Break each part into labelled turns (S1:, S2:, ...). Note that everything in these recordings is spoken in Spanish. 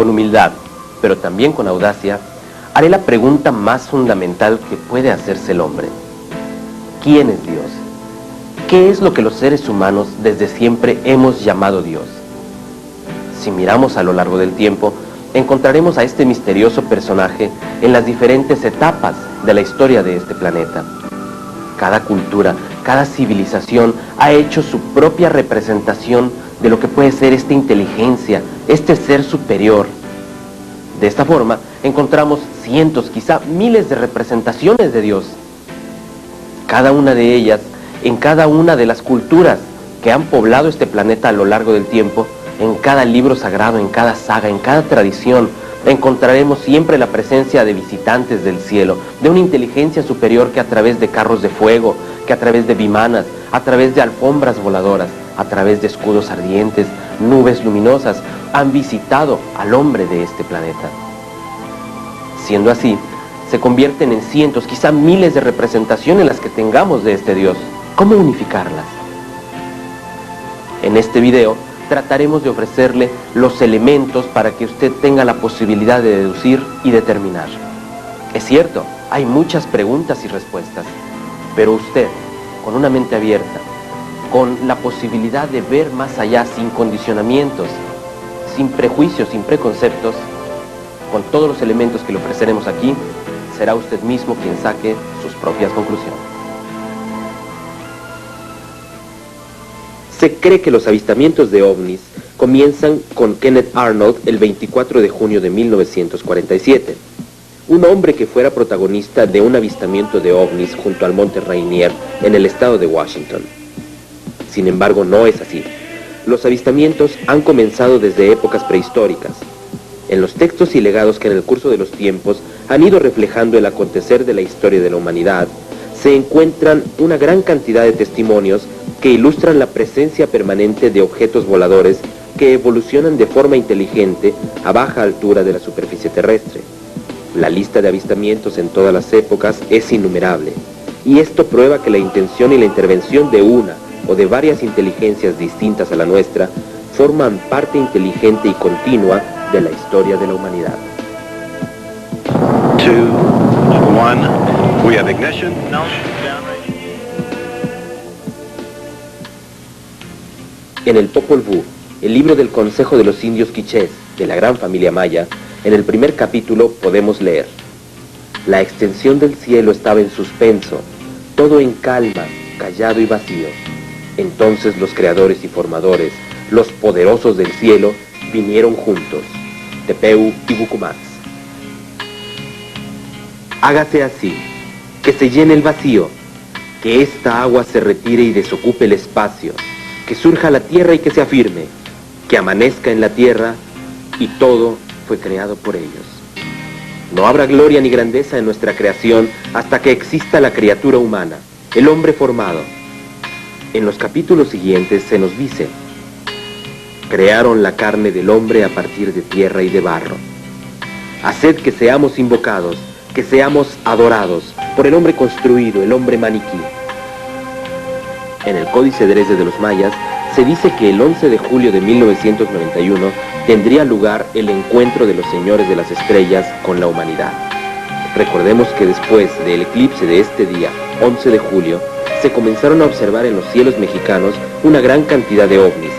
S1: Con humildad, pero también con audacia, haré la pregunta más fundamental que puede hacerse el hombre. ¿Quién es Dios? ¿Qué es lo que los seres humanos desde siempre hemos llamado Dios? Si miramos a lo largo del tiempo, encontraremos a este misterioso personaje en las diferentes etapas de la historia de este planeta. Cada cultura, cada civilización ha hecho su propia representación de lo que puede ser esta inteligencia, este ser superior. De esta forma, encontramos cientos, quizá miles de representaciones de Dios. Cada una de ellas, en cada una de las culturas que han poblado este planeta a lo largo del tiempo, en cada libro sagrado, en cada saga, en cada tradición, encontraremos siempre la presencia de visitantes del cielo, de una inteligencia superior que a través de carros de fuego, que a través de vimanas, a través de alfombras voladoras, a través de escudos ardientes, nubes luminosas, han visitado al hombre de este planeta. Siendo así, se convierten en cientos, quizá miles de representaciones las que tengamos de este Dios. ¿Cómo unificarlas? En este video trataremos de ofrecerle los elementos para que usted tenga la posibilidad de deducir y determinar. Es cierto, hay muchas preguntas y respuestas, pero usted, con una mente abierta, con la posibilidad de ver más allá sin condicionamientos, sin prejuicios, sin preconceptos, con todos los elementos que le ofreceremos aquí, será usted mismo quien saque sus propias conclusiones. Se cree que los avistamientos de ovnis comienzan con Kenneth Arnold el 24 de junio de 1947. Un hombre que fuera protagonista de un avistamiento de ovnis junto al Monte Rainier en el estado de Washington. Sin embargo, no es así. Los avistamientos han comenzado desde épocas prehistóricas. En los textos y legados que en el curso de los tiempos han ido reflejando el acontecer de la historia de la humanidad, se encuentran una gran cantidad de testimonios que ilustran la presencia permanente de objetos voladores que evolucionan de forma inteligente a baja altura de la superficie terrestre. La lista de avistamientos en todas las épocas es innumerable, y esto prueba que la intención y la intervención de una o de varias inteligencias distintas a la nuestra forman parte inteligente y continua de la historia de la humanidad.
S2: 2, 1, we have ignition. No.
S1: En el Popol Vuh, el libro del Consejo de los Indios Quichés, de la gran familia maya, en el primer capítulo podemos leer: la extensión del cielo estaba en suspenso, todo en calma, callado y vacío. Entonces los creadores y formadores, los poderosos del cielo, vinieron juntos, Tepeu y Bucumats. Hágase así, que se llene el vacío, que esta agua se retire y desocupe el espacio, que surja la tierra y que se afirme, que amanezca en la tierra, y todo fue creado por ellos. No habrá gloria ni grandeza en nuestra creación hasta que exista la criatura humana, el hombre formado. En los capítulos siguientes se nos dice: crearon la carne del hombre a partir de tierra y de barro. Haced que seamos invocados, que seamos adorados por el hombre construido, el hombre maniquí. En el Códice Dresde de los mayas se dice que el 11 de julio de 1991 tendría lugar el encuentro de los señores de las estrellas con la humanidad. Recordemos que después del eclipse de este día, 11 de julio, se comenzaron a observar en los cielos mexicanos una gran cantidad de ovnis.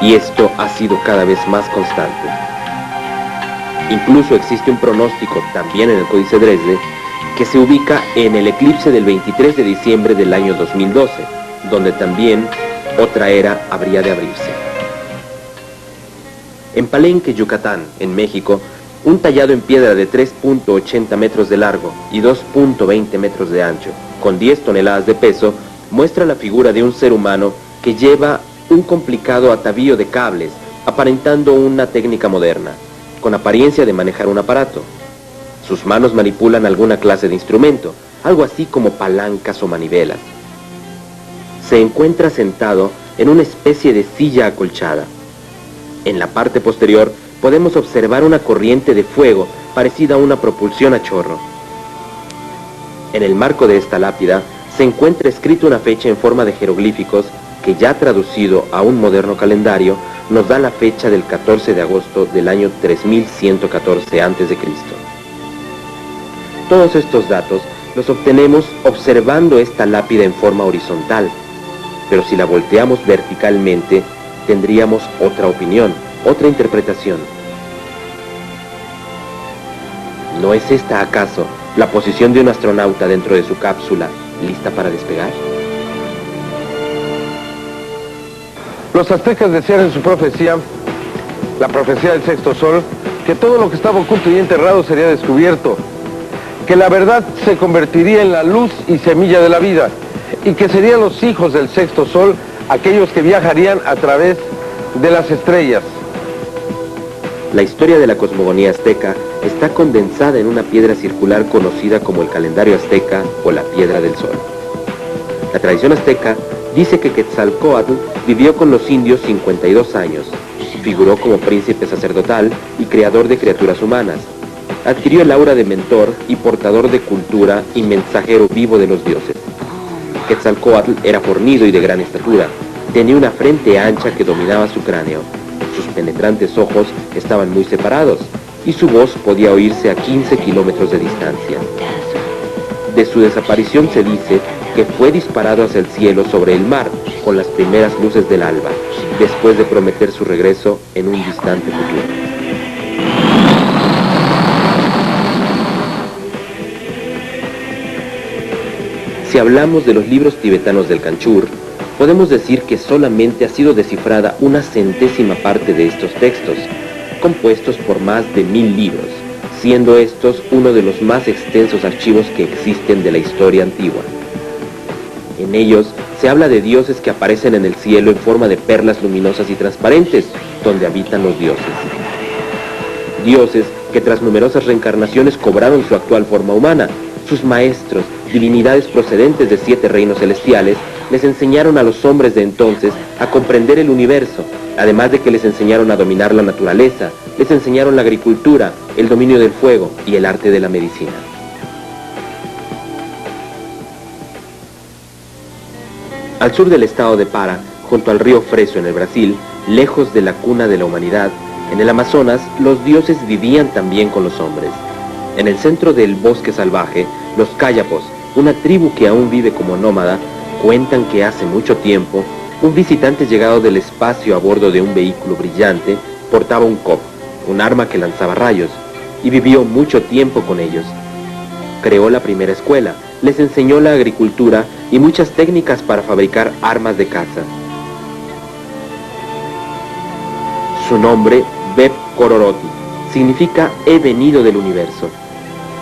S1: Y esto ha sido cada vez más constante. Incluso existe un pronóstico, también en el Códice Dresde, que se ubica en el eclipse del 23 de diciembre del año 2012, donde también otra era habría de abrirse. En Palenque, Yucatán, en México, un tallado en piedra de 3.80 metros de largo y 2.20 metros de ancho, con 10 toneladas de peso, muestra la figura de un ser humano que lleva un complicado atavío de cables, aparentando una técnica moderna, con apariencia de manejar un aparato. Sus manos manipulan alguna clase de instrumento, algo así como palancas o manivelas. Se encuentra sentado en una especie de silla acolchada. En la parte posterior podemos observar una corriente de fuego parecida a una propulsión a chorro. En el marco de esta lápida se encuentra escrita una fecha en forma de jeroglíficos que ya traducido a un moderno calendario, nos da la fecha del 14 de agosto del año 3114 a.C. Todos estos datos los obtenemos observando esta lápida en forma horizontal, pero si la volteamos verticalmente, tendríamos otra opinión, otra interpretación. ¿No es esta acaso la posición de un astronauta dentro de su cápsula, lista para despegar?
S3: Los aztecas decían en su profecía, la profecía del sexto sol, que todo lo que estaba oculto y enterrado sería descubierto, que la verdad se convertiría en la luz y semilla de la vida, y que serían los hijos del sexto sol aquellos que viajarían a través de las estrellas.
S1: La historia de la cosmogonía azteca está condensada en una piedra circular conocida como el calendario azteca o la piedra del sol. La tradición azteca dice que Quetzalcóatl vivió con los indios 52 años, figuró como príncipe sacerdotal y creador de criaturas humanas. Adquirió el aura de mentor y portador de cultura y mensajero vivo de los dioses. Quetzalcóatl era fornido y de gran estatura. Tenía una frente ancha que dominaba su cráneo. Sus penetrantes ojos estaban muy separados y su voz podía oírse a 15 kilómetros de distancia. De su desaparición se dice que fue disparado hacia el cielo sobre el mar con las primeras luces del alba, después de prometer su regreso en un distante futuro. Si hablamos de los libros tibetanos del Kanchur, podemos decir que solamente ha sido descifrada una centésima parte de estos textos, compuestos por más de 1000 libros, siendo estos uno de los más extensos archivos que existen de la historia antigua. En ellos se habla de dioses que aparecen en el cielo en forma de perlas luminosas y transparentes, donde habitan los dioses. Dioses que tras numerosas reencarnaciones cobraron su actual forma humana. Sus maestros, divinidades procedentes de 7 reinos celestiales, les enseñaron a los hombres de entonces a comprender el universo, además de que les enseñaron a dominar la naturaleza, les enseñaron la agricultura, el dominio del fuego y el arte de la medicina. Al sur del estado de Para, junto al río Freso en el Brasil, lejos de la cuna de la humanidad, en el Amazonas, los dioses vivían también con los hombres. En el centro del bosque salvaje, los Kayapos, una tribu que aún vive como nómada, cuentan que hace mucho tiempo, un visitante llegado del espacio a bordo de un vehículo brillante portaba un kop, un arma que lanzaba rayos, y vivió mucho tiempo con ellos. Creó la primera escuela, les enseñó la agricultura y muchas técnicas para fabricar armas de caza. Su nombre, Beb Kororoti, significa he venido del universo.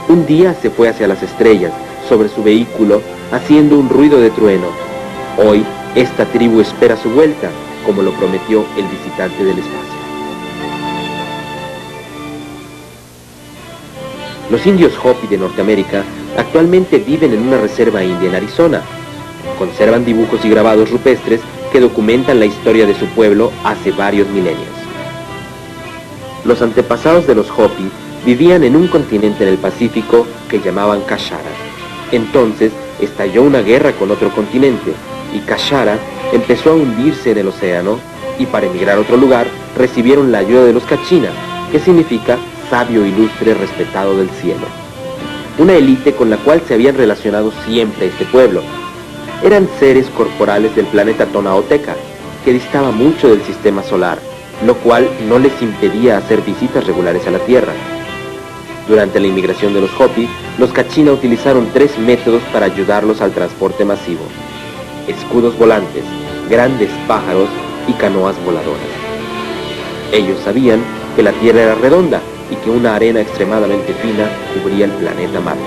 S1: Un día se fue hacia las estrellas, sobre su vehículo, haciendo un ruido de trueno. Hoy, esta tribu espera su vuelta, como lo prometió el visitante del espacio. Los indios Hopi de Norteamérica actualmente viven en una reserva india en Arizona. Conservan dibujos y grabados rupestres que documentan la historia de su pueblo hace varios milenios. Los antepasados de los Hopi vivían en un continente en el Pacífico que llamaban Kashara. Entonces estalló una guerra con otro continente y Kashara empezó a hundirse en el océano y para emigrar a otro lugar recibieron la ayuda de los Kachina, que significa sabio ilustre respetado del cielo. Una élite con la cual se habían relacionado siempre este pueblo. Eran seres corporales del planeta Tonaoteca, que distaba mucho del sistema solar, lo cual no les impedía hacer visitas regulares a la Tierra. Durante la inmigración de los Hopi, los Kachina utilizaron 3 métodos para ayudarlos al transporte masivo: escudos volantes, grandes pájaros y canoas voladoras. Ellos sabían que la Tierra era redonda y que una arena extremadamente fina cubría el planeta Marte.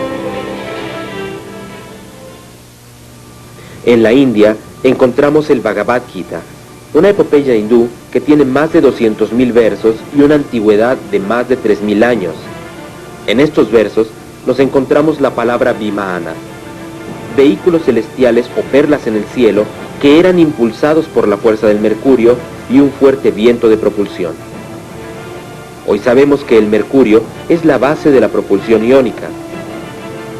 S1: En la India encontramos el Bhagavad Gita, una epopeya hindú que tiene más de 200.000 versos y una antigüedad de más de 3.000 años. En estos versos nos encontramos la palabra Vimana, vehículos celestiales o perlas en el cielo que eran impulsados por la fuerza del mercurio y un fuerte viento de propulsión. Hoy sabemos que el mercurio es la base de la propulsión iónica.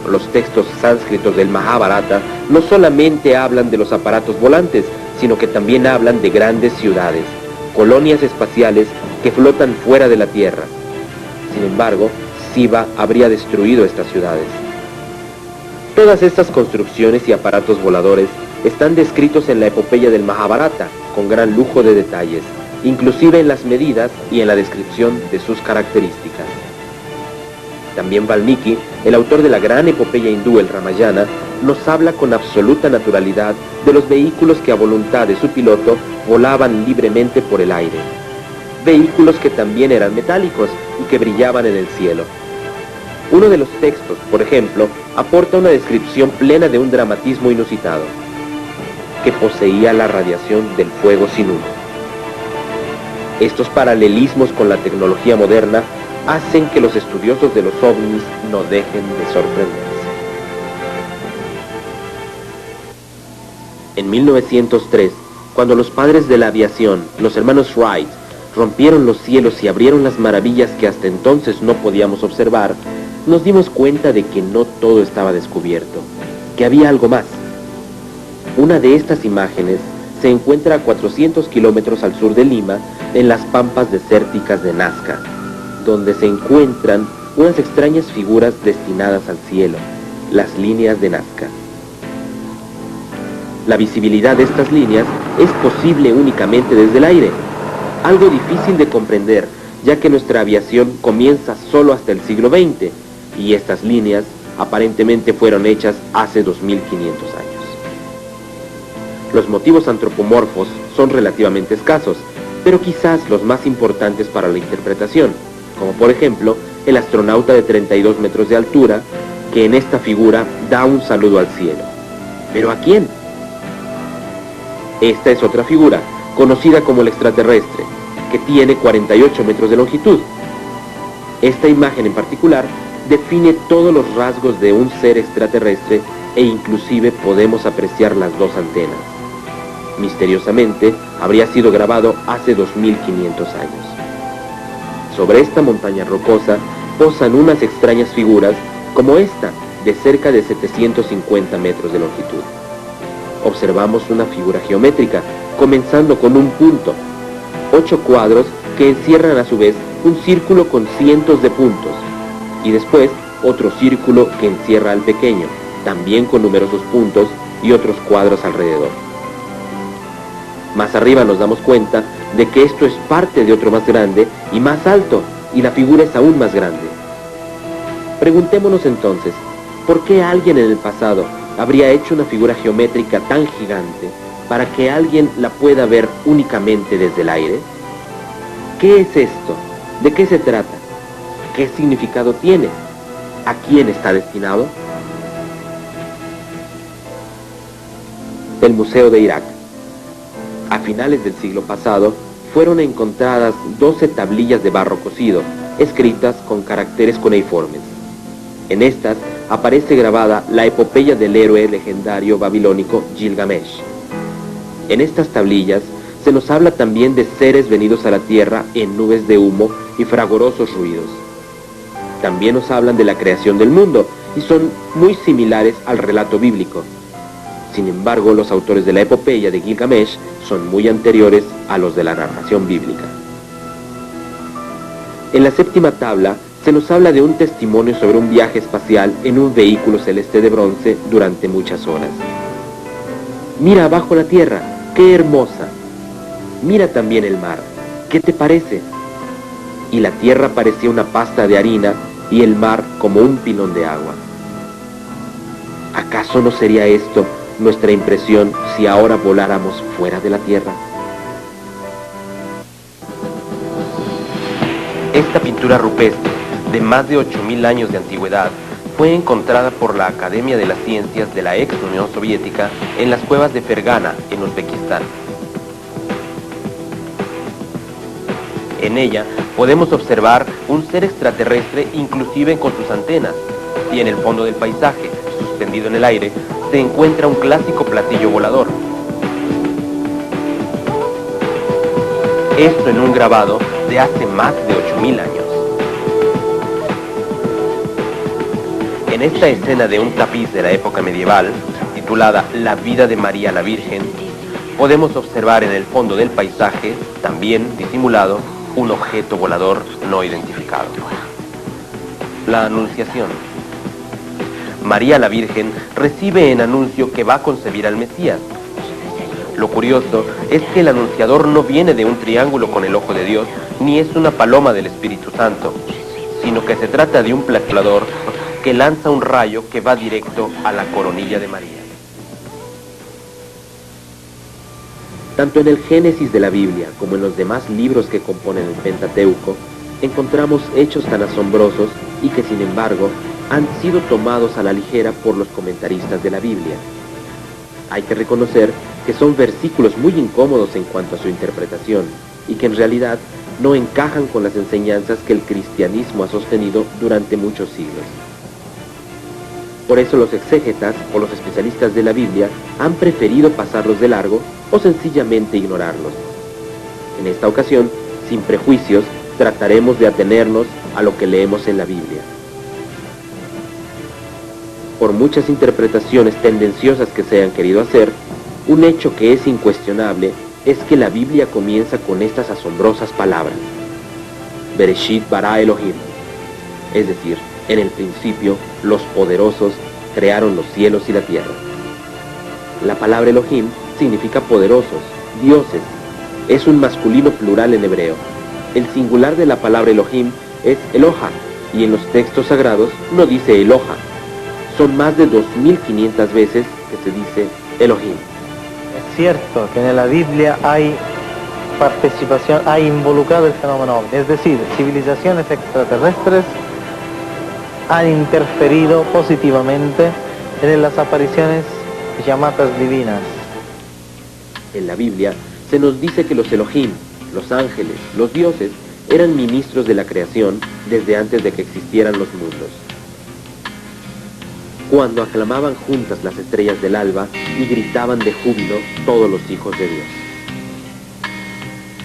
S1: Los textos sánscritos del Mahabharata no solamente hablan de los aparatos volantes, sino que también hablan de grandes ciudades, colonias espaciales que flotan fuera de la Tierra. Sin embargo, Shiva habría destruido estas ciudades. Todas estas construcciones y aparatos voladores están descritos en la epopeya del Mahabharata, con gran lujo de detalles, inclusive en las medidas y en la descripción de sus características. También Valmiki, el autor de la gran epopeya hindú, el Ramayana, nos habla con absoluta naturalidad de los vehículos que a voluntad de su piloto volaban libremente por el aire. Vehículos que también eran metálicos y que brillaban en el cielo. Uno de los textos, por ejemplo, aporta una descripción plena de un dramatismo inusitado, que poseía la radiación del fuego sin humo. Estos paralelismos con la tecnología moderna hacen que los estudiosos de los ovnis no dejen de sorprenderse. En 1903, cuando los padres de la aviación, los hermanos Wright, rompieron los cielos y abrieron las maravillas que hasta entonces no podíamos observar, nos dimos cuenta de que no todo estaba descubierto, que había algo más. Una de estas imágenes se encuentra a 400 kilómetros al sur de Lima, en las pampas desérticas de Nazca, donde se encuentran unas extrañas figuras destinadas al cielo, las líneas de Nazca. La visibilidad de estas líneas es posible únicamente desde el aire, algo difícil de comprender, ya que nuestra aviación comienza solo hasta el siglo XX, y estas líneas aparentemente fueron hechas hace 2500 años. Los motivos antropomorfos son relativamente escasos, pero quizás los más importantes para la interpretación, como por ejemplo el astronauta de 32 metros de altura, que en esta figura da un saludo al cielo. ¿Pero a quién? Esta es otra figura, conocida como el extraterrestre, que tiene 48 metros de longitud. Esta imagen en particular define todos los rasgos de un ser extraterrestre e inclusive podemos apreciar las dos antenas. Misteriosamente, habría sido grabado hace 2500 años. Sobre esta montaña rocosa posan unas extrañas figuras como esta, de cerca de 750 metros de longitud. Observamos una figura geométrica, comenzando con un punto, 8 cuadros que encierran a su vez un círculo con cientos de puntos, y después otro círculo que encierra al pequeño, también con numerosos puntos y otros cuadros alrededor. Más arriba nos damos cuenta de que esto es parte de otro más grande y más alto, y la figura es aún más grande. Preguntémonos entonces, ¿por qué alguien en el pasado habría hecho una figura geométrica tan gigante para que alguien la pueda ver únicamente desde el aire? ¿Qué es esto? ¿De qué se trata? ¿Qué significado tiene? ¿A quién está destinado? El Museo de Irak. A finales del siglo pasado, fueron encontradas 12 tablillas de barro cocido, escritas con caracteres cuneiformes. En estas aparece grabada la epopeya del héroe legendario babilónico Gilgamesh. En estas tablillas se nos habla también de seres venidos a la tierra en nubes de humo y fragorosos ruidos. También nos hablan de la creación del mundo y son muy similares al relato bíblico. Sin embargo, los autores de la epopeya de Gilgamesh son muy anteriores a los de la narración bíblica. En la séptima tabla se nos habla de un testimonio sobre un viaje espacial en un vehículo celeste de bronce durante muchas horas. Mira abajo la tierra, qué hermosa. Mira también el mar, ¿qué te parece? Y la tierra parecía una pasta de harina y el mar como un pilón de agua. ¿Acaso no sería esto nuestra impresión si ahora voláramos fuera de la Tierra? Esta pintura rupestre, de más de 8000 años de antigüedad, fue encontrada por la Academia de las Ciencias de la ex Unión Soviética en las cuevas de Fergana, en Uzbekistán. En ella podemos observar un ser extraterrestre inclusive con sus antenas, y en el fondo del paisaje, suspendido en el aire, se encuentra un clásico platillo volador. Esto en un grabado de hace más de 8000 años. En esta escena de un tapiz de la época medieval, titulada La vida de María la Virgen, podemos observar en el fondo del paisaje, también disimulado, un objeto volador no identificado. La Anunciación. María la Virgen recibe en anuncio que va a concebir al Mesías. Lo curioso es que el anunciador no viene de un triángulo con el ojo de Dios, ni es una paloma del Espíritu Santo, sino que se trata de un plateador que lanza un rayo que va directo a la coronilla de María. Tanto en el Génesis de la Biblia como en los demás libros que componen el Pentateuco, encontramos hechos tan asombrosos y que sin embargo han sido tomados a la ligera por los comentaristas de la Biblia. Hay que reconocer que son versículos muy incómodos en cuanto a su interpretación y que en realidad no encajan con las enseñanzas que el cristianismo ha sostenido durante muchos siglos. Por eso los exégetas o los especialistas de la Biblia han preferido pasarlos de largo o sencillamente ignorarlos. En esta ocasión, sin prejuicios, trataremos de atenernos a lo que leemos en la Biblia. Por muchas interpretaciones tendenciosas que se hayan querido hacer, un hecho que es incuestionable es que la Biblia comienza con estas asombrosas palabras: Bereshit bara Elohim, es decir, en el principio los poderosos crearon los cielos y la tierra. La palabra Elohim significa poderosos, dioses. Es un masculino plural en hebreo. El singular de la palabra Elohim es Eloha, y en los textos sagrados no dice Eloha. Son más de 2500 veces que se dice Elohim.
S4: Es cierto que en la Biblia hay participación, hay involucrado el fenómeno ovni, es decir, civilizaciones extraterrestres han interferido positivamente en las apariciones llamadas divinas.
S1: En la Biblia se nos dice que los Elohim, los ángeles, los dioses, eran ministros de la creación desde antes de que existieran los mundos. Cuando aclamaban juntas las estrellas del alba y gritaban de júbilo todos los hijos de Dios.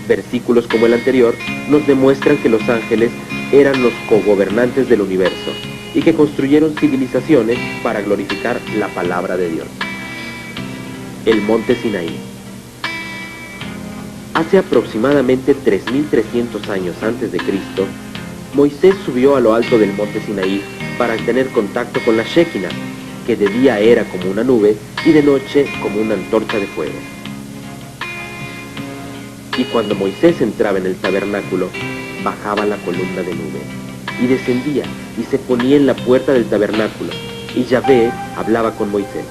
S1: Versículos como el anterior nos demuestran que los ángeles eran los cogobernantes del universo y que construyeron civilizaciones para glorificar la palabra de Dios. El monte Sinaí. Hace aproximadamente 3300 años antes de Cristo, Moisés subió a lo alto del monte Sinaí para tener contacto con la Shekinah, que de día era como una nube y de noche como una antorcha de fuego. Y cuando Moisés entraba en el tabernáculo, bajaba la columna de nube, y descendía y se ponía en la puerta del tabernáculo, y Yahvé hablaba con Moisés.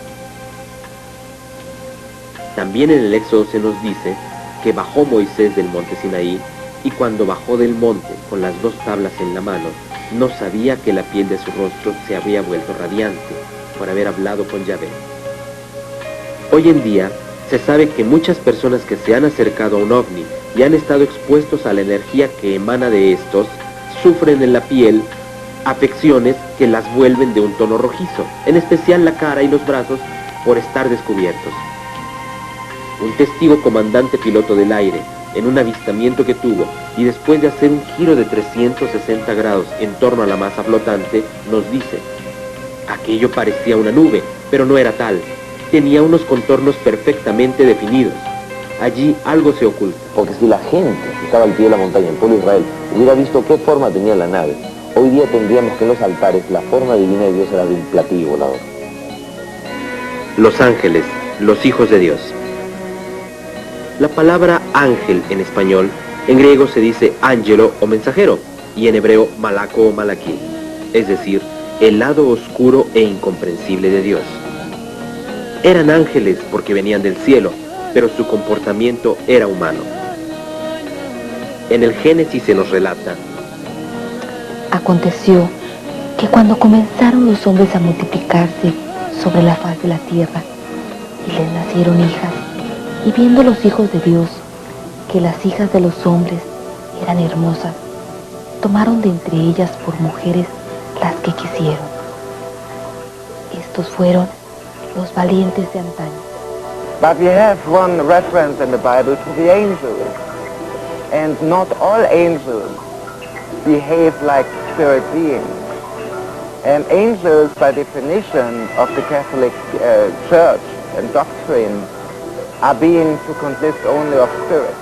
S1: También en el Éxodo se nos dice que bajó Moisés del monte Sinaí, y cuando bajó del monte con las 2 tablas en la mano, no sabía que la piel de su rostro se había vuelto radiante por haber hablado con Yahvé. Hoy en día se sabe que muchas personas que se han acercado a un ovni y han estado expuestos a la energía que emana de estos, sufren en la piel afecciones que las vuelven de un tono rojizo, en especial la cara y los brazos por estar descubiertos. Un testigo comandante piloto del aire, en un avistamiento que tuvo, y después de hacer un giro de 360 grados en torno a la masa flotante, nos dice: aquello parecía una nube, pero no era tal. Tenía unos contornos perfectamente definidos. Allí algo se oculta.
S5: Porque si la gente que estaba al pie de la montaña, el pueblo de Israel, hubiera visto qué forma tenía la nave, hoy día tendríamos que en los altares la forma divina de Dios era de un platillo volador.
S1: Los ángeles, los hijos de Dios. La palabra ángel en español, en griego se dice ángelo o mensajero, y en hebreo malaco o malaquí, es decir, el lado oscuro e incomprensible de Dios. Eran ángeles porque venían del cielo, pero su comportamiento era humano. En el Génesis se nos relata:
S6: aconteció que cuando comenzaron los hombres a multiplicarse sobre la faz de la tierra, y les nacieron hijas, y viendo los hijos de Dios que las hijas de los hombres eran hermosas, tomaron de entre ellas por mujeres las que quisieron. Estos fueron los valientes de antaño.
S7: But we have one reference in the Bible to the angels. And not all angels behave like spirit beings. And angels, by definition of the Catholic Church and doctrine, are beings who consist only of spirit.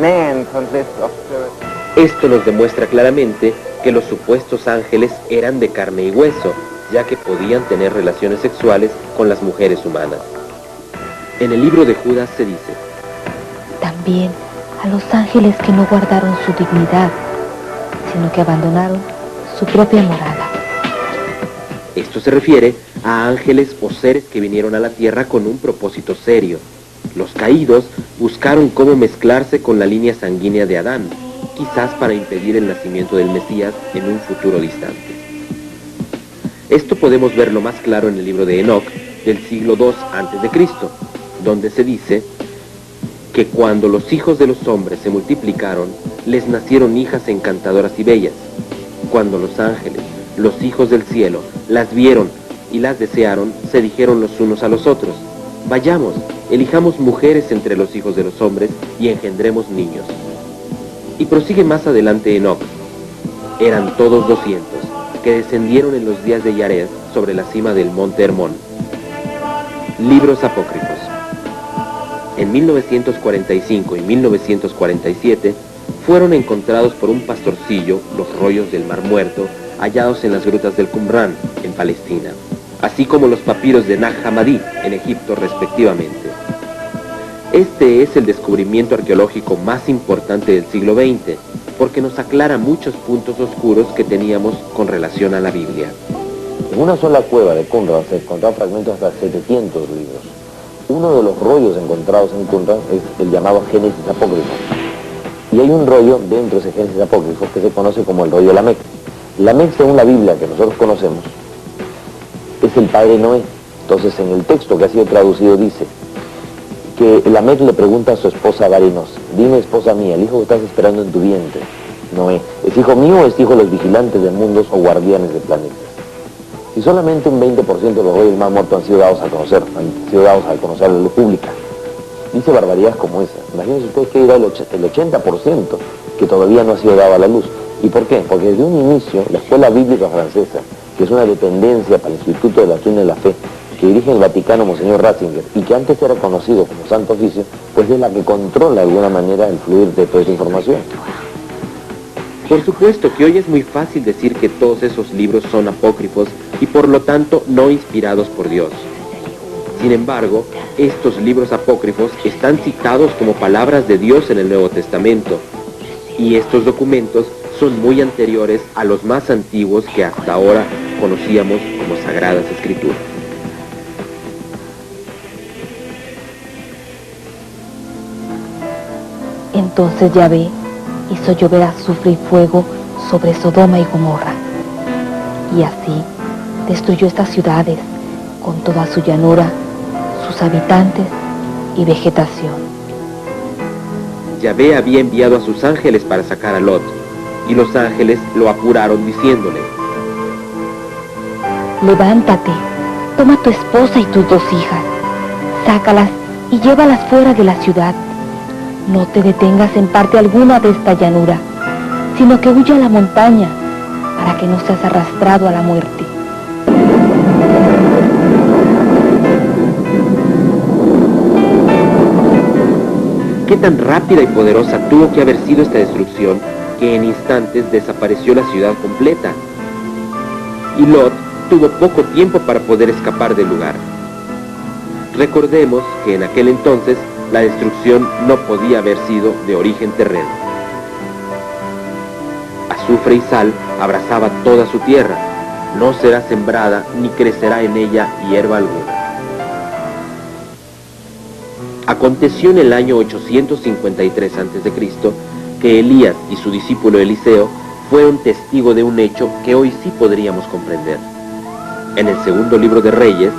S7: Man consists of spirit.
S1: Esto nos demuestra claramente que los supuestos ángeles eran de carne y hueso, ya que podían tener relaciones sexuales con las mujeres humanas. En el libro de Judas se dice:
S6: también a los ángeles que no guardaron su dignidad, sino que abandonaron su propia morada.
S1: Esto se refiere a ángeles o seres que vinieron a la tierra con un propósito serio. Los caídos buscaron cómo mezclarse con la línea sanguínea de Adán, quizás para impedir el nacimiento del Mesías en un futuro distante. Esto podemos verlo más claro en el libro de Enoc, del siglo II a.C., donde se dice que cuando los hijos de los hombres se multiplicaron, les nacieron hijas encantadoras y bellas. Cuando los ángeles, los hijos del cielo, las vieron y las desearon, se dijeron los unos a los otros: vayamos, elijamos mujeres entre los hijos de los hombres y engendremos niños. Y prosigue más adelante Enoc: eran todos 200, que descendieron en los días de Yared sobre la cima del monte Hermón. Libros apócrifos. En 1945 y 1947 fueron encontrados por un pastorcillo los rollos del Mar Muerto hallados en las grutas del Qumran, en Palestina, así como los papiros de Nag Hammadi, en Egipto, respectivamente. Este es el descubrimiento arqueológico más importante del siglo XX, porque nos aclara muchos puntos oscuros que teníamos con relación a la Biblia.
S5: En una sola cueva de Qumran se encontraron fragmentos de hasta 700 libros. Uno de los rollos encontrados en Qumran es el llamado Génesis apócrifo. Y hay un rollo dentro de ese Génesis apócrifo que se conoce como el rollo Lamec. Lamec, según la Biblia que nosotros conocemos, es el padre de Noé. Entonces, en el texto que ha sido traducido dice que Lamec le pregunta a su esposa Varinos: dime, esposa mía, el hijo que estás esperando en tu vientre, Noé, ¿es hijo mío o es hijo de los vigilantes de mundos o guardianes de planetas? Si solamente un 20% de los rollos del Mar Muerto han sido dados a conocer a la luz pública, dice barbaridades como esa. Imagínense ustedes que dirá el 80% que todavía no ha sido dado a la luz. ¿Y por qué? Porque desde un inicio, la Escuela Bíblica Francesa, que es una dependencia para el Instituto de la Doctrina de la Fe, que dirige el Vaticano Monseñor Ratzinger, y que antes era conocido como Santo Oficio, pues es la que controla de alguna manera el fluir de toda esa información.
S1: Por supuesto que hoy es muy fácil decir que todos esos libros son apócrifos y por lo tanto no inspirados por Dios. Sin embargo, estos libros apócrifos están citados como palabras de Dios en el Nuevo Testamento, y estos documentos son muy anteriores a los más antiguos que hasta ahora conocíamos como Sagradas Escrituras.
S6: Entonces Yahvé hizo llover azufre y fuego sobre Sodoma y Gomorra, y así destruyó estas ciudades con toda su llanura, sus habitantes y vegetación.
S1: Yahvé había enviado a sus ángeles para sacar a Lot, y los ángeles lo apuraron diciéndole:
S6: levántate, toma tu esposa y tus 2 hijas, sácalas y llévalas fuera de la ciudad. No te detengas en parte alguna de esta llanura, sino que huya a la montaña, para que no seas arrastrado a la muerte.
S1: Qué tan rápida y poderosa tuvo que haber sido esta destrucción, que en instantes desapareció la ciudad completa. Y Lot tuvo poco tiempo para poder escapar del lugar. Recordemos que en aquel entonces la destrucción no podía haber sido de origen terreno. Azufre y sal abrazaba toda su tierra, no será sembrada ni crecerá en ella hierba alguna. Aconteció en el año 853 a.C. que Elías y su discípulo Eliseo fueron testigos de un hecho que hoy sí podríamos comprender. En el segundo libro de Reyes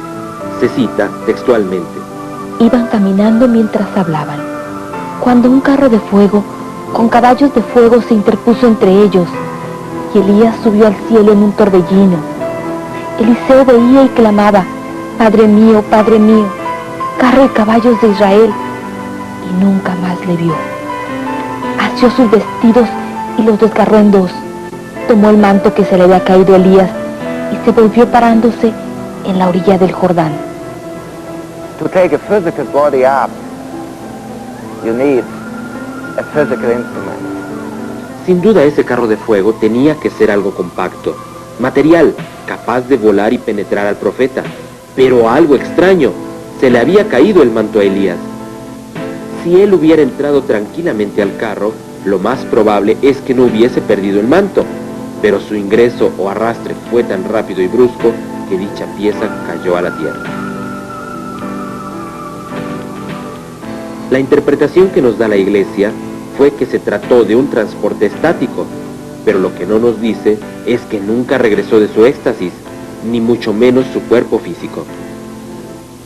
S1: se cita textualmente:
S6: Iban caminando mientras hablaban, cuando un carro de fuego con caballos de fuego se interpuso entre ellos, y Elías subió al cielo en un torbellino. Eliseo veía y clamaba: Padre mío, carro y caballos de Israel, y nunca más le vio. Asió sus vestidos y los desgarró en 2, tomó el manto que se le había caído a Elías y se volvió parándose en la orilla del Jordán.
S7: To take a physical body up, you need a physical instrument.
S1: Sin duda ese carro de fuego tenía que ser algo compacto, material, capaz de volar y penetrar al profeta. Pero algo extraño, se le había caído el manto a Elías. Si él hubiera entrado tranquilamente al carro, lo más probable es que no hubiese perdido el manto, pero su ingreso o arrastre fue tan rápido y brusco que dicha pieza cayó a la tierra. La interpretación que nos da la Iglesia fue que se trató de un transporte estático, pero lo que no nos dice es que nunca regresó de su éxtasis, ni mucho menos su cuerpo físico.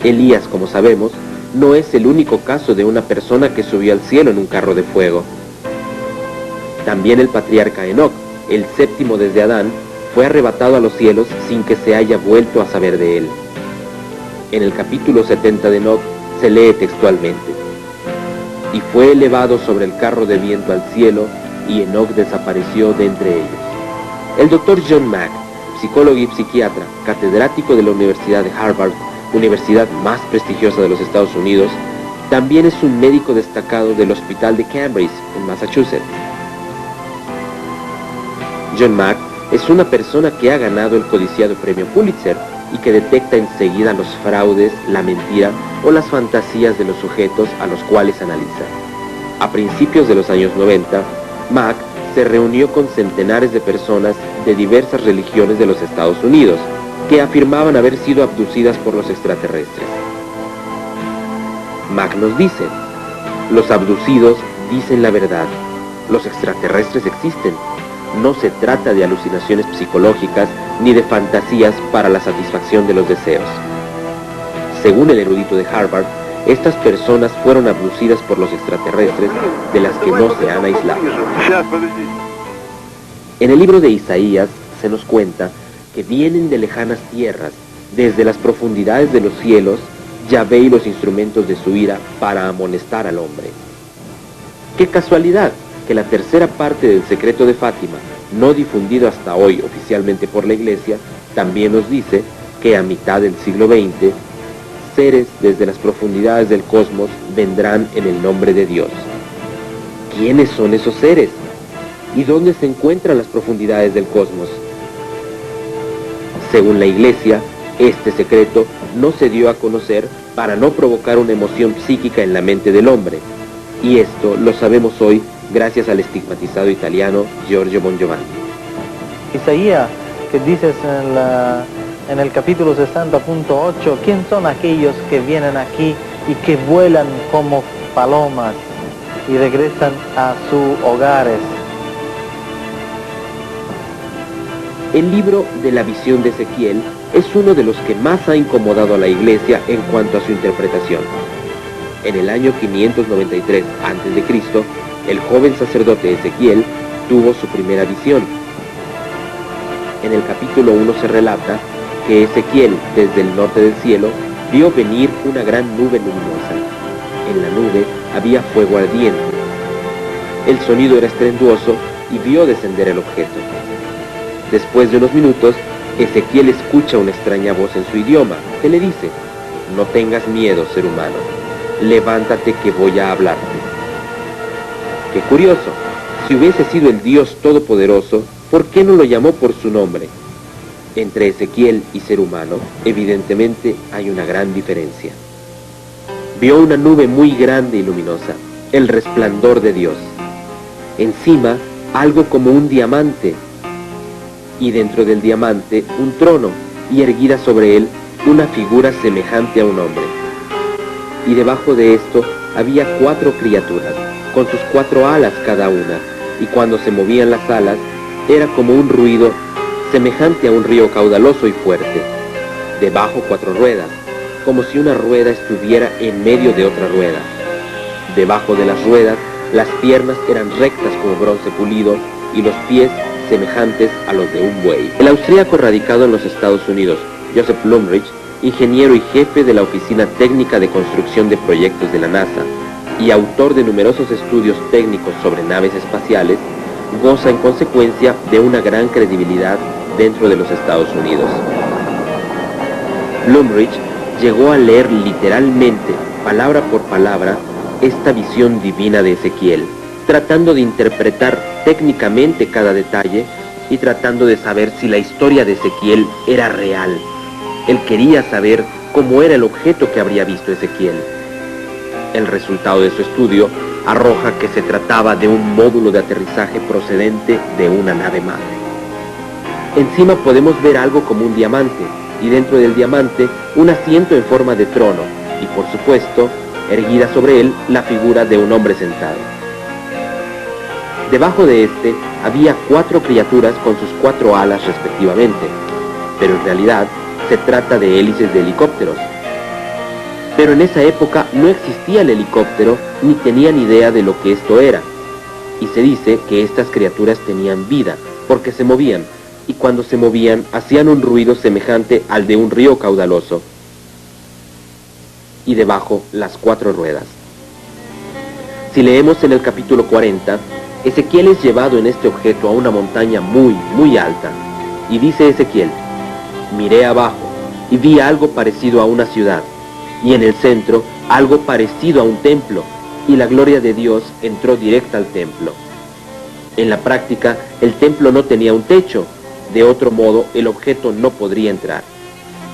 S1: Elías, como sabemos, no es el único caso de una persona que subió al cielo en un carro de fuego. También el patriarca Enoc, el séptimo desde Adán, fue arrebatado a los cielos sin que se haya vuelto a saber de él. En el capítulo 70 de Enoc se lee textualmente: y fue elevado sobre el carro de viento al cielo, y Enoc desapareció de entre ellos. El doctor John Mack, psicólogo y psiquiatra, catedrático de la Universidad de Harvard, universidad más prestigiosa de los Estados Unidos, también es un médico destacado del Hospital de Cambridge, en Massachusetts. John Mack es una persona que ha ganado el codiciado premio Pulitzer y que detecta enseguida los fraudes, la mentira o las fantasías de los sujetos a los cuales analiza. A principios de los años 90, Mack se reunió con centenares de personas de diversas religiones de los Estados Unidos que afirmaban haber sido abducidas por los extraterrestres. Mack nos dice: los abducidos dicen la verdad, los extraterrestres existen. No se trata de alucinaciones psicológicas ni de fantasías para la satisfacción de los deseos. Según el erudito de Harvard, estas personas fueron abducidas por los extraterrestres de las que no se han aislado. En el libro de Isaías se nos cuenta que vienen de lejanas tierras, desde las profundidades de los cielos, Yahvé y los instrumentos de su ira para amonestar al hombre. ¡Qué casualidad! Que la tercera parte del secreto de Fátima, no difundido hasta hoy oficialmente por la Iglesia, también nos dice que a mitad del siglo XX, seres desde las profundidades del cosmos vendrán en el nombre de Dios. ¿Quiénes son esos seres? ¿Y dónde se encuentran las profundidades del cosmos? Según la Iglesia, este secreto no se dio a conocer para no provocar una emoción psíquica en la mente del hombre, y esto lo sabemos hoy gracias al estigmatizado italiano Giorgio Bongiovanni.
S4: Isaías, que dices en el capítulo 60.8, ¿quién son aquellos que vienen aquí y que vuelan como palomas y regresan a sus hogares?
S1: El libro de la visión de Ezequiel es uno de los que más ha incomodado a la Iglesia en cuanto a su interpretación. En el año 593 a.C., el joven sacerdote Ezequiel tuvo su primera visión. En el capítulo 1 se relata que Ezequiel, desde el norte del cielo, vio venir una gran nube luminosa. En la nube había fuego ardiente. El sonido era estruendoso y vio descender el objeto. Después de unos minutos, Ezequiel escucha una extraña voz en su idioma que le dice: no tengas miedo, ser humano, levántate que voy a hablarte. Qué curioso, si hubiese sido el Dios Todopoderoso, ¿por qué no lo llamó por su nombre? Entre Ezequiel y ser humano, evidentemente hay una gran diferencia. Vio una nube muy grande y luminosa, el resplandor de Dios. Encima, algo como un diamante, y dentro del diamante un trono, y erguida sobre él una figura semejante a un hombre. Y debajo de esto había 4 criaturas, con sus 4 alas cada una, y cuando se movían las alas, era como un ruido semejante a un río caudaloso y fuerte. Debajo 4 ruedas, como si una rueda estuviera en medio de otra rueda. Debajo de las ruedas, las piernas eran rectas como bronce pulido, y los pies semejantes a los de un buey. El austríaco radicado en los Estados Unidos, Joseph Lumrich, ingeniero y jefe de la Oficina Técnica de Construcción de Proyectos de la NASA, y autor de numerosos estudios técnicos sobre naves espaciales, goza en consecuencia de una gran credibilidad dentro de los Estados Unidos. Lumrich llegó a leer literalmente, palabra por palabra, esta visión divina de Ezequiel, tratando de interpretar técnicamente cada detalle y tratando de saber si la historia de Ezequiel era real. Él quería saber cómo era el objeto que habría visto Ezequiel. El resultado de su estudio arroja que se trataba de un módulo de aterrizaje procedente de una nave madre. Encima podemos ver algo como un diamante, y dentro del diamante un asiento en forma de trono, y por supuesto, erguida sobre él la figura de un hombre sentado. Debajo de este había 4 criaturas con sus 4 alas respectivamente, pero en realidad se trata de hélices de helicópteros. Pero en esa época no existía el helicóptero ni tenían idea de lo que esto era, y se dice que estas criaturas tenían vida porque se movían, y cuando se movían hacían un ruido semejante al de un río caudaloso, y debajo las 4 ruedas. Si leemos en el capítulo 40, Ezequiel es llevado en este objeto a una montaña muy, muy alta, y dice Ezequiel: miré abajo y vi algo parecido a una ciudad, y en el centro algo parecido a un templo, y la gloria de Dios entró directa al templo. En la práctica, el templo no tenía un techo, de otro modo el objeto no podría entrar.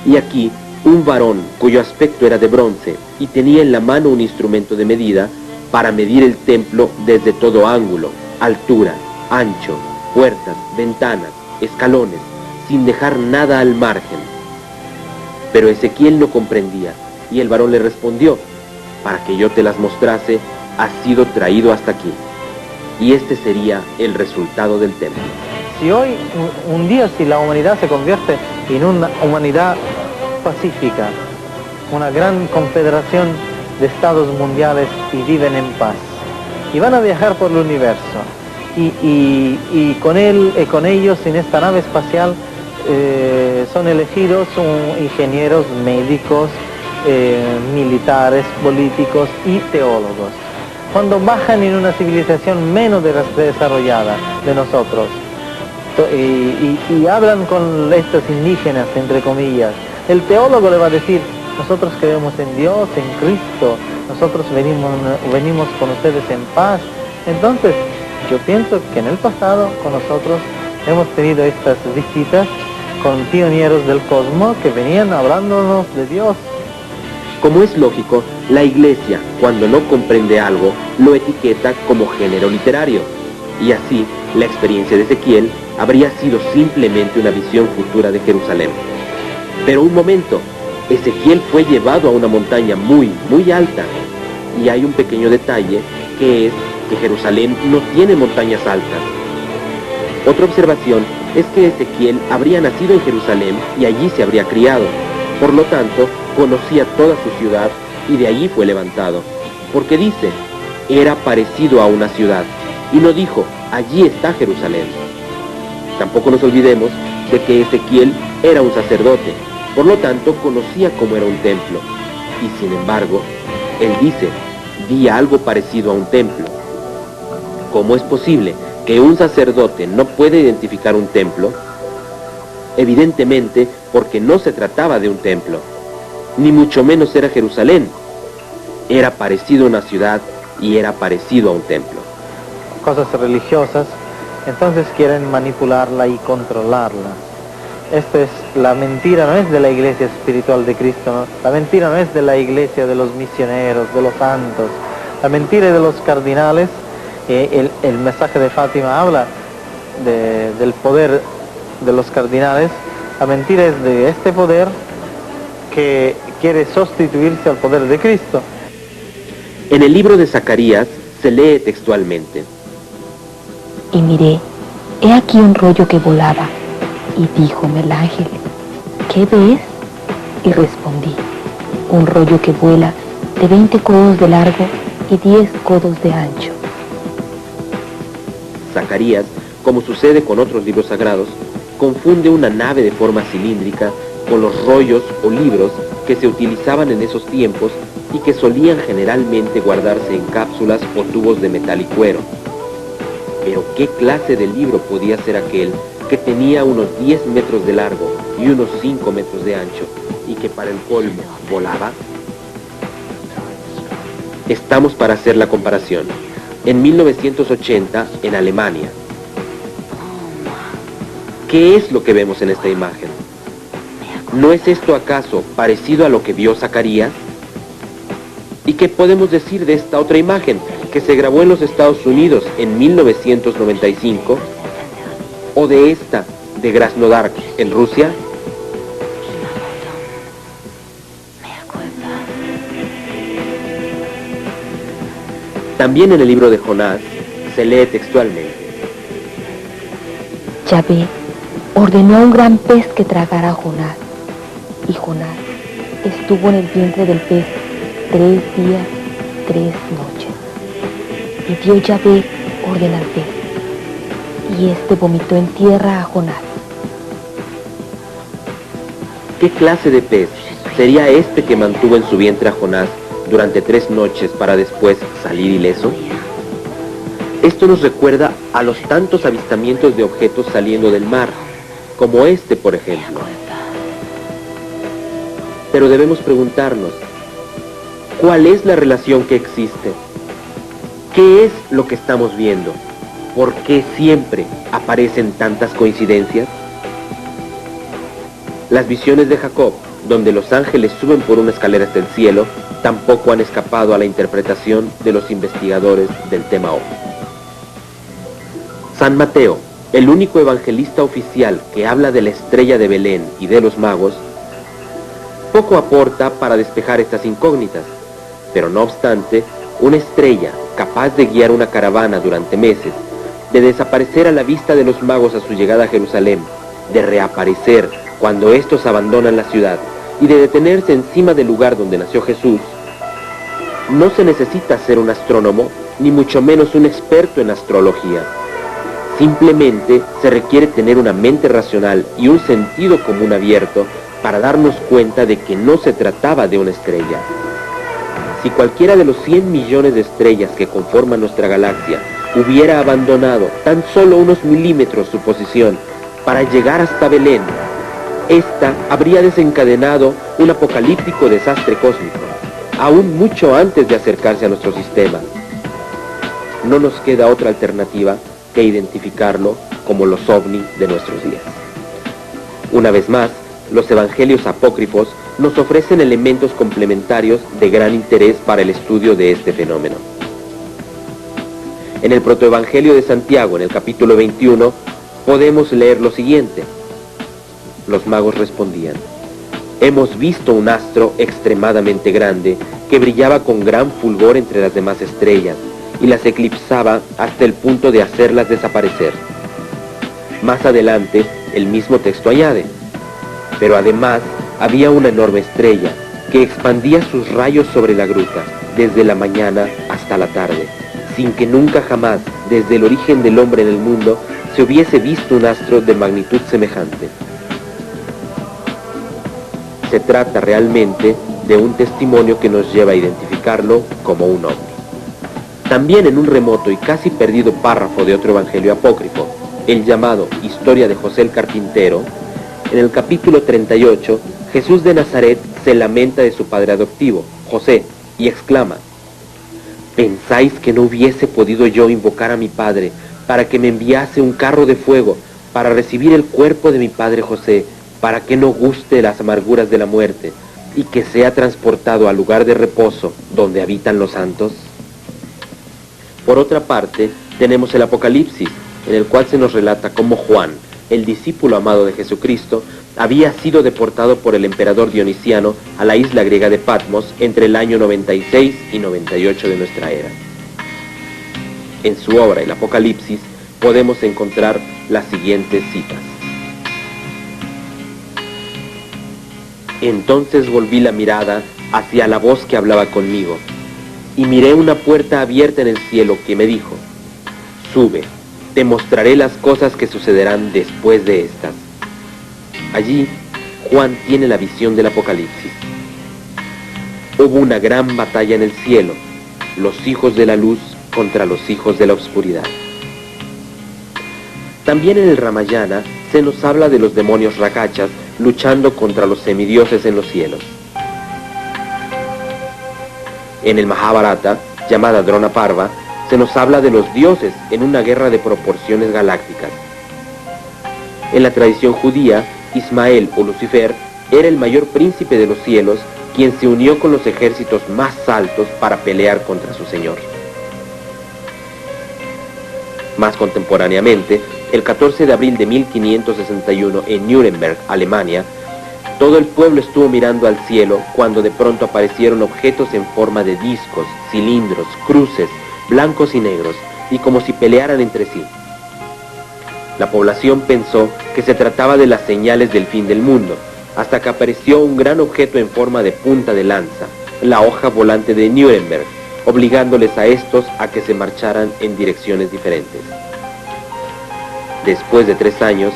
S1: Y aquí, un varón cuyo aspecto era de bronce y tenía en la mano un instrumento de medida para medir el templo desde todo ángulo, altura, ancho, puertas, ventanas, escalones, sin dejar nada al margen. Pero Ezequiel no comprendía, y el varón le respondió: para que yo te las mostrase, has sido traído hasta aquí. Y este sería el resultado del templo.
S4: Si hoy, un día, si la humanidad se convierte en una humanidad pacífica, una gran confederación de estados mundiales y viven en paz, y van a viajar por el universo, y con él, con ellos en esta nave espacial son elegidos ingenieros, médicos, militares, políticos y teólogos. Cuando bajan en una civilización menos desarrollada de nosotros, y hablan con estos indígenas, entre comillas, el teólogo le va a decir: nosotros creemos en Dios, en Cristo, nosotros venimos con ustedes en paz. Entonces, yo pienso que en el pasado con nosotros hemos tenido estas visitas con pioneros del cosmos que venían hablándonos de Dios.
S1: Como es lógico, la Iglesia, cuando no comprende algo, lo etiqueta como género literario, y así la experiencia de Ezequiel habría sido simplemente una visión futura de Jerusalén. Pero un momento, Ezequiel fue llevado a una montaña muy, muy alta, y hay un pequeño detalle, que es que Jerusalén no tiene montañas altas. Otra observación es que Ezequiel habría nacido en Jerusalén y allí se habría criado. Por lo tanto, conocía toda su ciudad y de allí fue levantado. Porque dice: era parecido a una ciudad, y no dijo: allí está Jerusalén. Tampoco nos olvidemos de que Ezequiel era un sacerdote, por lo tanto conocía cómo era un templo. Y sin embargo, él dice: vi algo parecido a un templo. ¿Cómo es posible que un sacerdote no puede identificar un templo? Evidentemente porque no se trataba de un templo, ni mucho menos era Jerusalén. Era parecido a una ciudad y era parecido a un templo.
S4: Cosas religiosas, entonces quieren manipularla y controlarla. Esto es, la mentira no es de la iglesia espiritual de Cristo, ¿no? La mentira no es de la iglesia de los misioneros, de los santos. La mentira es de los cardinales. El mensaje de Fátima habla del poder de los cardinales. La mentira es de este poder que quiere sustituirse al poder de Cristo.
S1: En el libro de Zacarías se lee textualmente:
S6: y miré, he aquí un rollo que volaba, y díjome el ángel: ¿qué ves? Y respondí: un rollo que vuela de 20 codos de largo y 10 codos de ancho.
S1: Zacarías, como sucede con otros libros sagrados, confunde una nave de forma cilíndrica con los rollos o libros que se utilizaban en esos tiempos y que solían generalmente guardarse en cápsulas o tubos de metal y cuero. Pero ¿qué clase de libro podía ser aquel que tenía unos 10 metros de largo y unos 5 metros de ancho, y que para el colmo volaba? Estamos para hacer la comparación. En 1980, en Alemania. ¿Qué es lo que vemos en esta imagen? ¿No es esto acaso parecido a lo que vio Zacarías? ¿Y qué podemos decir de esta otra imagen que se grabó en los Estados Unidos en 1995? ¿O de esta de Krasnodar en Rusia? También en el libro de Jonás se lee textualmente:
S6: Yahvé ordenó a un gran pez que tragara a Jonás, y Jonás estuvo en el vientre del pez 3 días, 3 noches. Y dio Yahvé orden al pez, y éste vomitó en tierra a Jonás.
S1: ¿Qué clase de pez sería este que mantuvo en su vientre a Jonás durante 3 noches para después salir ileso? Esto nos recuerda a los tantos avistamientos de objetos saliendo del mar, como este, por ejemplo. Pero debemos preguntarnos, ¿cuál es la relación que existe? ¿Qué es lo que estamos viendo? ¿Por qué siempre aparecen tantas coincidencias? Las visiones de Jacob, donde los ángeles suben por una escalera hasta el cielo, tampoco han escapado a la interpretación de los investigadores del tema OVNI. San Mateo, el único evangelista oficial que habla de la estrella de Belén y de los magos, poco aporta para despejar estas incógnitas, pero no obstante, una estrella capaz de guiar una caravana durante meses, de desaparecer a la vista de los magos a su llegada a Jerusalén, de reaparecer cuando estos abandonan la ciudad y de detenerse encima del lugar donde nació Jesús, no se necesita ser un astrónomo, ni mucho menos un experto en astrología. Simplemente se requiere tener una mente racional y un sentido común abierto para darnos cuenta de que no se trataba de una estrella. Si cualquiera de los 100 millones de estrellas que conforman nuestra galaxia hubiera abandonado tan solo unos milímetros su posición para llegar hasta Belén, esta habría desencadenado un apocalíptico desastre cósmico, aún mucho antes de acercarse a nuestro sistema. No nos queda otra alternativa que identificarlo como los ovnis de nuestros días. Una vez más, los evangelios apócrifos nos ofrecen elementos complementarios de gran interés para el estudio de este fenómeno. En el protoevangelio de Santiago, en el capítulo 21, podemos leer lo siguiente. Los magos respondían: hemos visto un astro extremadamente grande que brillaba con gran fulgor entre las demás estrellas y las eclipsaba hasta el punto de hacerlas desaparecer. Más adelante, el mismo texto añade: pero además había una enorme estrella que expandía sus rayos sobre la gruta desde la mañana hasta la tarde, sin que nunca jamás, desde el origen del hombre en el mundo, se hubiese visto un astro de magnitud semejante. Se trata realmente de un testimonio que nos lleva a identificarlo como un ovni. También en un remoto y casi perdido párrafo de otro evangelio apócrifo, el llamado Historia de José el Carpintero, en el capítulo 38, Jesús de Nazaret se lamenta de su padre adoptivo, José, y exclama: ¿pensáis que no hubiese podido yo invocar a mi padre para que me enviase un carro de fuego para recibir el cuerpo de mi padre José, para que no guste las amarguras de la muerte y que sea transportado al lugar de reposo donde habitan los santos? Por otra parte, tenemos el Apocalipsis, en el cual se nos relata cómo Juan, el discípulo amado de Jesucristo, había sido deportado por el emperador Dionisiano a la isla griega de Patmos entre el año 96 y 98 de nuestra era. En su obra El Apocalipsis podemos encontrar las siguientes citas. Entonces volví la mirada hacia la voz que hablaba conmigo, y miré una puerta abierta en el cielo que me dijo: sube, te mostraré las cosas que sucederán después de estas. Allí, Juan tiene la visión del Apocalipsis. Hubo una gran batalla en el cielo, los hijos de la luz contra los hijos de la oscuridad. También en el Ramayana se nos habla de los demonios rakachas luchando contra los semidioses en los cielos. En el Mahabharata, llamada Drona Parva, se nos habla de los dioses en una guerra de proporciones galácticas. En la tradición judía, Ismael o Lucifer era el mayor príncipe de los cielos, quien se unió con los ejércitos más altos para pelear contra su señor. Más contemporáneamente, el 14 de abril de 1561 en Nuremberg, Alemania, todo el pueblo estuvo mirando al cielo cuando de pronto aparecieron objetos en forma de discos, cilindros, cruces, blancos y negros, y como si pelearan entre sí. La población pensó que se trataba de las señales del fin del mundo, hasta que apareció un gran objeto en forma de punta de lanza, la hoja volante de Nuremberg, obligándoles a estos a que se marcharan en direcciones diferentes. Después de 3 años,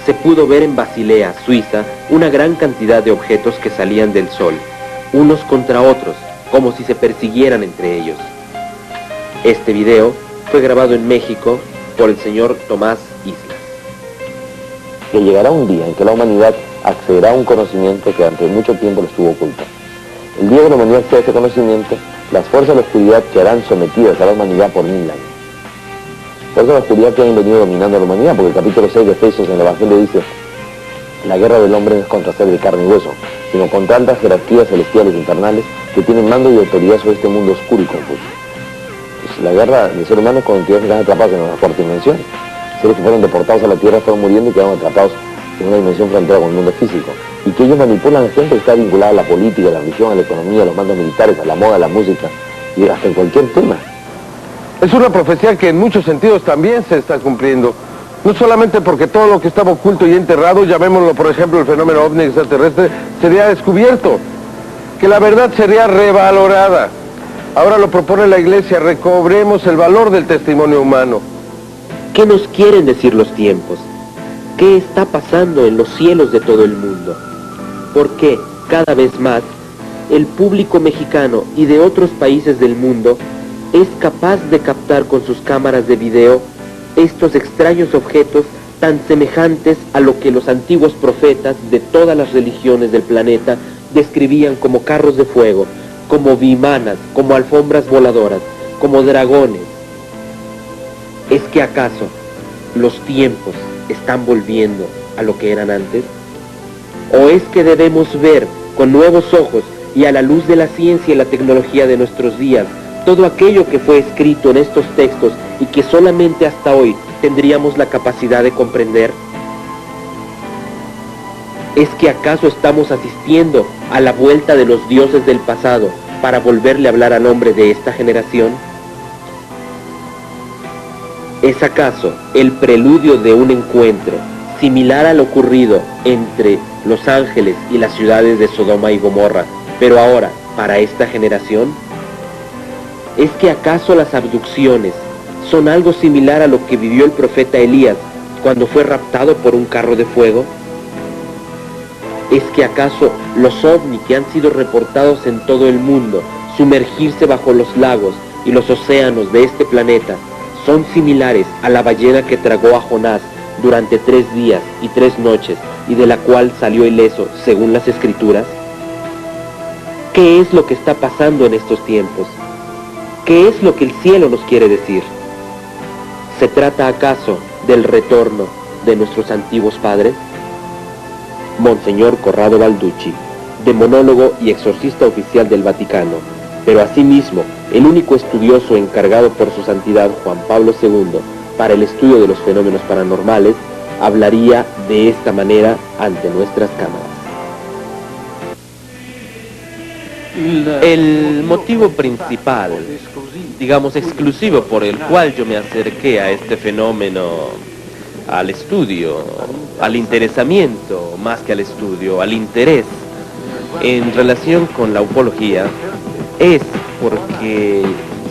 S1: se pudo ver en Basilea, Suiza, una gran cantidad de objetos que salían del sol, unos contra otros, como si se persiguieran entre ellos. Este video fue grabado en México por el señor Tomás Islas.
S5: Que llegará un día en que la humanidad accederá a un conocimiento que durante mucho tiempo le estuvo oculto. El día que la humanidad acceda a ese conocimiento, las fuerzas de la oscuridad quedarán sometidas a la humanidad por 1000 años. Fuerzas de la oscuridad que han venido dominando a la humanidad, porque el capítulo 6 de Efesios en el Evangelio dice: la guerra del hombre no es contra ser de carne y hueso, sino contra altas jerarquías celestiales e infernales que tienen mando y autoridad sobre este mundo oscuro y confuso. Pues la guerra del ser humano con entidades que están atrapadas en una cuarta dimensión. Seres que fueron deportados a la tierra fueron muriendo y quedaron atrapados en una dimensión frontera con el mundo físico. Y que ellos manipulan a gente que está vinculada a la política, a la religión, a la economía, a los mandos militares, a la moda, a la música y hasta en cualquier tema.
S3: Es una profecía que en muchos sentidos también se está cumpliendo. No solamente porque todo lo que estaba oculto y enterrado, llamémoslo por ejemplo el fenómeno ovni extraterrestre, sería descubierto, que la verdad sería revalorada. Ahora lo propone la Iglesia: recobremos el valor del testimonio humano.
S1: ¿Qué nos quieren decir los tiempos? ¿Qué está pasando en los cielos de todo el mundo? ¿Por qué, cada vez más, el público mexicano y de otros países del mundo es capaz de captar con sus cámaras de video estos extraños objetos tan semejantes a lo que los antiguos profetas de todas las religiones del planeta describían como carros de fuego, como vimanas, como alfombras voladoras, como dragones? ¿Es que acaso los tiempos están volviendo a lo que eran antes? ¿O es que debemos ver con nuevos ojos y a la luz de la ciencia y la tecnología de nuestros días todo aquello que fue escrito en estos textos y que solamente hasta hoy tendríamos la capacidad de comprender? ¿Es que acaso estamos asistiendo a la vuelta de los dioses del pasado para volverle a hablar al hombre de esta generación? ¿Es acaso el preludio de un encuentro similar al ocurrido entre los ángeles y las ciudades de Sodoma y Gomorra, pero ahora para esta generación? ¿Es que acaso las abducciones son algo similar a lo que vivió el profeta Elías cuando fue raptado por un carro de fuego? ¿Es que acaso los ovni que han sido reportados en todo el mundo sumergirse bajo los lagos y los océanos de este planeta son similares a la ballena que tragó a Jonás durante 3 días y 3 noches y de la cual salió ileso según las escrituras? ¿Qué es lo que está pasando en estos tiempos? ¿Qué es lo que el cielo nos quiere decir? ¿Se trata acaso del retorno de nuestros antiguos padres? Monseñor Corrado Balducci, demonólogo y exorcista oficial del Vaticano, pero asimismo el único estudioso encargado por su santidad Juan Pablo II para el estudio de los fenómenos paranormales, hablaría de esta manera ante nuestras cámaras. El motivo principal, digamos exclusivo, por el cual yo me acerqué a este fenómeno, al estudio, al interesamiento, más que al estudio, al interés en relación con la ufología, es porque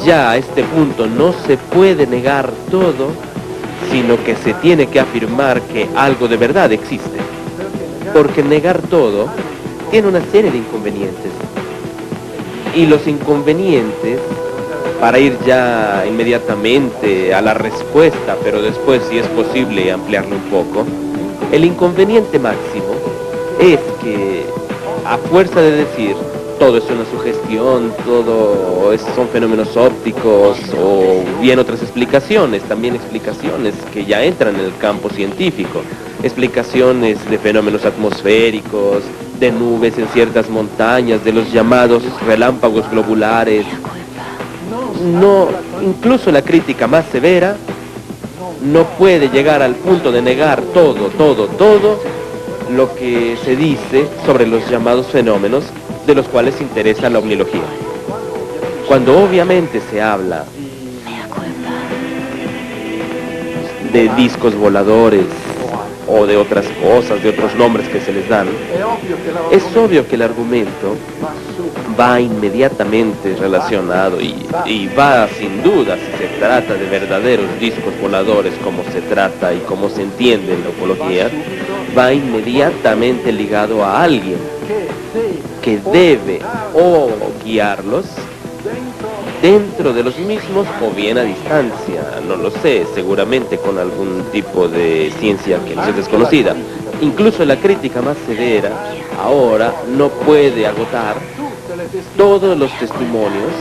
S1: ya a este punto no se puede negar todo, sino que se tiene que afirmar que algo de verdad existe. Porque negar todo tiene una serie de inconvenientes. Y los inconvenientes, para ir ya inmediatamente a la respuesta, pero después, si es posible, ampliarlo un poco, el inconveniente máximo es que, a fuerza de decir todo es una sugestión, son fenómenos ópticos, o bien otras explicaciones, también explicaciones que ya entran en el campo científico, explicaciones de fenómenos atmosféricos, de nubes en ciertas montañas, de los llamados relámpagos globulares. No, incluso la crítica más severa no puede llegar al punto de negar todo lo que se dice sobre los llamados fenómenos de los cuales interesa la omniología. Cuando obviamente se habla de discos voladores o de otras cosas, de otros nombres que se les dan, es obvio que el argumento va inmediatamente relacionado y va sin duda, si se trata de verdaderos discos voladores como se trata y como se entiende en la ufología, va inmediatamente ligado a alguien que debe o guiarlos dentro de los mismos o bien a distancia, no lo sé, seguramente con algún tipo de ciencia que nos es desconocida. Incluso la crítica más severa ahora no puede agotar todos los testimonios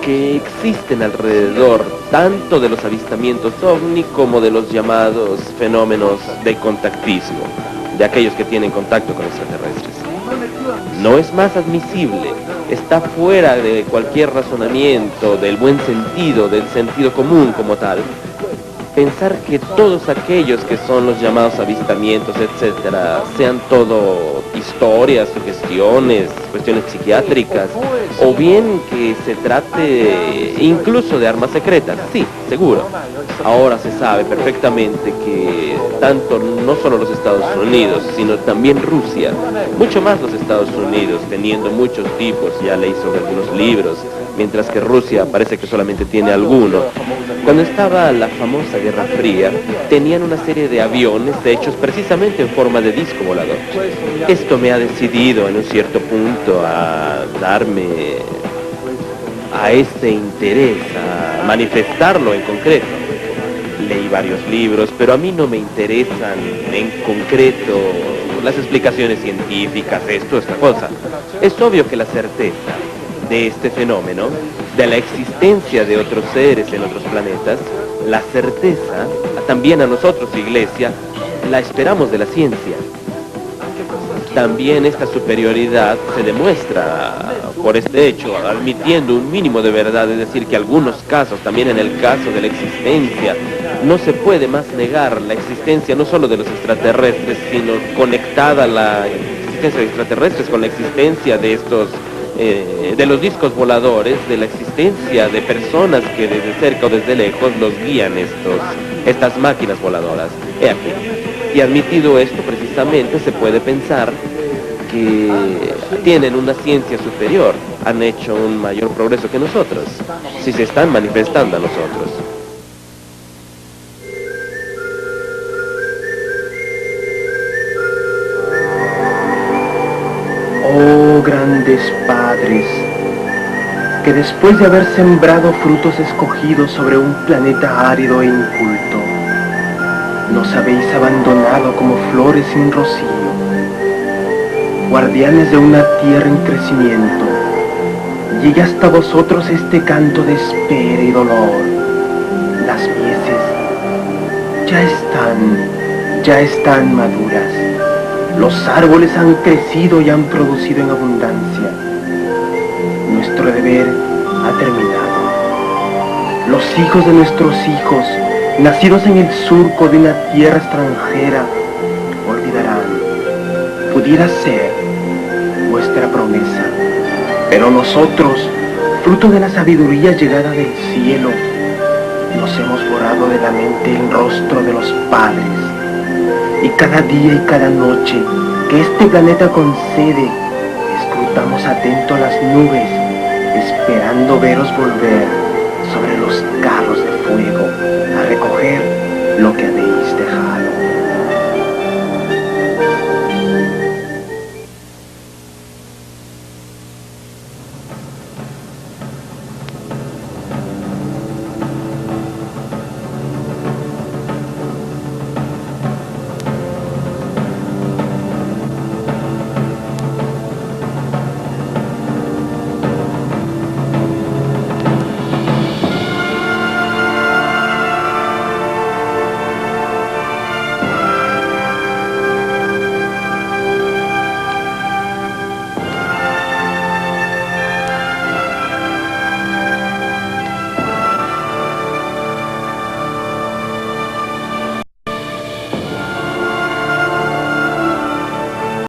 S1: que existen alrededor, tanto de los avistamientos ovni como de los llamados fenómenos de contactismo, de aquellos que tienen contacto con extraterrestres. No es más admisible, está fuera de cualquier razonamiento, del buen sentido, del sentido común como tal, pensar que todos aquellos que son los llamados avistamientos, etcétera, sean todo historias, sugestiones, cuestiones psiquiátricas, o bien que se trate incluso de armas secretas. Sí, seguro. Ahora se sabe perfectamente que tanto no solo los Estados Unidos, sino también Rusia, mucho más los Estados Unidos, teniendo muchos tipos, ya leí sobre algunos libros, mientras que Rusia parece que solamente tiene alguno. Cuando estaba la famosa Guerra Fría, tenían una serie de aviones hechos precisamente en forma de disco volador. Esto me ha decidido en un cierto punto a darme a este interés, a manifestarlo en concreto. Leí varios libros, pero a mí no me interesan en concreto las explicaciones científicas, esta cosa. Es obvio que la certeza de este fenómeno, de la existencia de otros seres en otros planetas, la certeza, también a nosotros, Iglesia, la esperamos de la ciencia. También esta superioridad se demuestra por este hecho, admitiendo un mínimo de verdad, es decir, que algunos casos, también en el caso de la existencia, no se puede más negar la existencia no solo de los extraterrestres, sino conectada la existencia de extraterrestres con la existencia de estos de los discos voladores, de la existencia de personas que desde cerca o desde lejos los guían estas máquinas voladoras. He aquí. Y admitido esto, precisamente se puede pensar que tienen una ciencia superior, han hecho un mayor progreso que nosotros, si se están manifestando a nosotros.
S8: Oh grandes padres, que después de haber sembrado frutos escogidos sobre un planeta árido e inculto, nos habéis abandonado como flores sin rocío, guardianes de una tierra en crecimiento. Llegue hasta vosotros este canto de espera y dolor. Las mieses ya están maduras. Los árboles han crecido y han producido en abundancia. Nuestro deber ha terminado. Los hijos de nuestros hijos, nacidos en el surco de una tierra extranjera, olvidarán, pudiera ser, vuestra promesa. Pero nosotros, fruto de la sabiduría llegada del cielo, nos hemos borrado de la mente el rostro de los padres. Y cada día y cada noche que este planeta concede, escrutamos atento las nubes, esperando veros volver sobre los carros de fuego a recoger lo que habéis